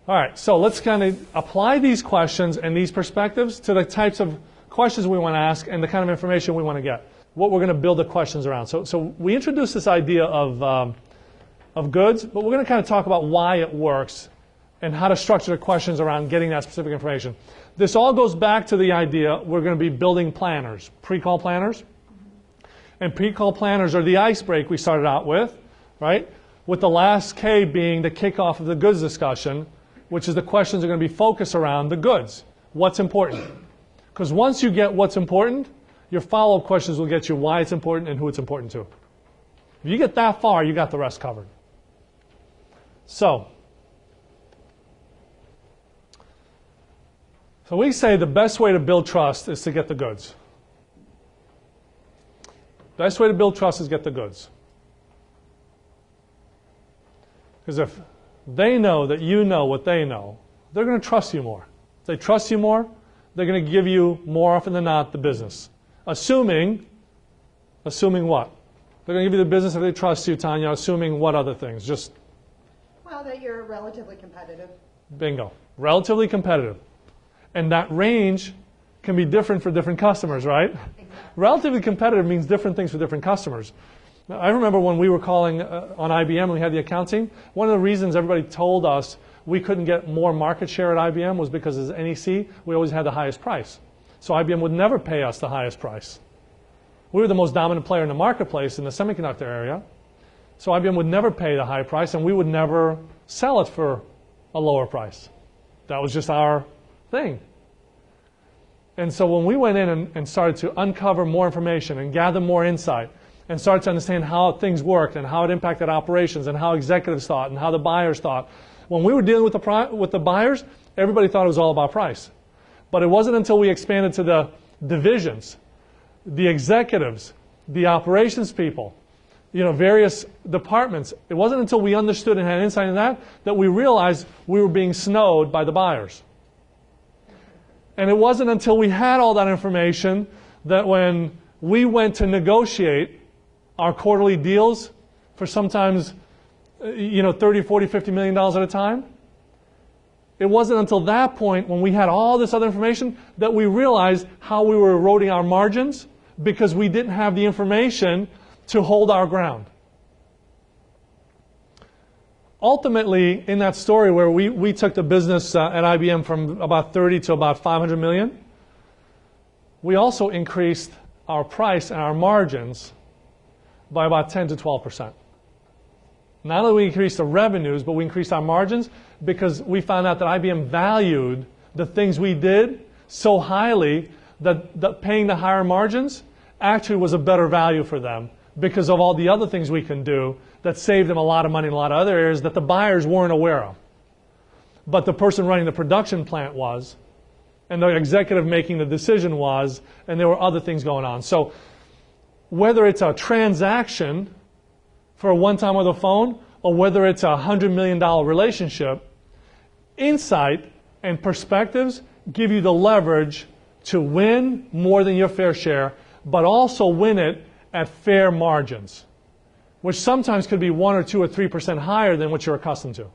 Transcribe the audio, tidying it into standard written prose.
All right, so let's kind of apply these questions and these perspectives to the types of questions we want to ask and the kind of information we want to get. What we're going to build the questions around. So we introduced this idea of goods, but we're going to kind of talk about why it works and how to structure the questions around getting that specific information. This all goes back to the idea we're going to be building planners, pre-call planners. And pre-call planners are the ice break we started out with, right? With the last K being the kickoff of the goods discussion, which is the questions are going to be focused around the goods. What's important? Because once you get what's important, your follow-up questions will get you why it's important and who it's important to. If you get that far, you got the rest covered. So we say the best way to build trust is to get the goods. Best way to build trust is get the goods. Because if they know that you know what they know, they're going to trust you more. If they trust you more, they're going to give you more often than not the business. Assuming what? They're going to give you the business if they trust you, Tanya, assuming what other things? Just well, that you're relatively competitive. Bingo. Relatively competitive. And that range can be different for different customers, right? Exactly. Relatively competitive means different things for different customers. Now, I remember when we were calling on IBM and we had the accounting, one of the reasons everybody told us we couldn't get more market share at IBM was because as NEC, we always had the highest price. So IBM would never pay us the highest price. We were the most dominant player in the marketplace in the semiconductor area. So IBM would never pay the high price and we would never sell it for a lower price. That was just our thing. And so when we went in and started to uncover more information and gather more insight and started to understand how things worked and how it impacted operations and how executives thought and how the buyers thought, when we were dealing with the buyers, everybody thought it was all about price. But it wasn't until we expanded to the divisions, the executives, the operations people, various departments. It wasn't until we understood and had insight in that we realized we were being snowed by the buyers. And it wasn't until we had all that information that when we went to negotiate our quarterly deals for sometimes, $30, $40, $50 million at a time, it wasn't until that point when we had all this other information that we realized how we were eroding our margins because we didn't have the information to hold our ground. Ultimately, in that story where we took the business at IBM from about 30 to about 500 million, we also increased our price and our margins by about 10 to 12%. Not only we increased the revenues, but we increased our margins because we found out that IBM valued the things we did so highly that paying the higher margins actually was a better value for them because of all the other things we can do that saved them a lot of money in a lot of other areas that the buyers weren't aware of. But the person running the production plant was, and the executive making the decision was, and there were other things going on. So whether it's a transaction for a one-time over the phone or whether it's a $100 million relationship, insight and perspectives give you the leverage to win more than your fair share, but also win it at fair margins, which sometimes could be 1 or 2 or 3% higher than what you're accustomed to.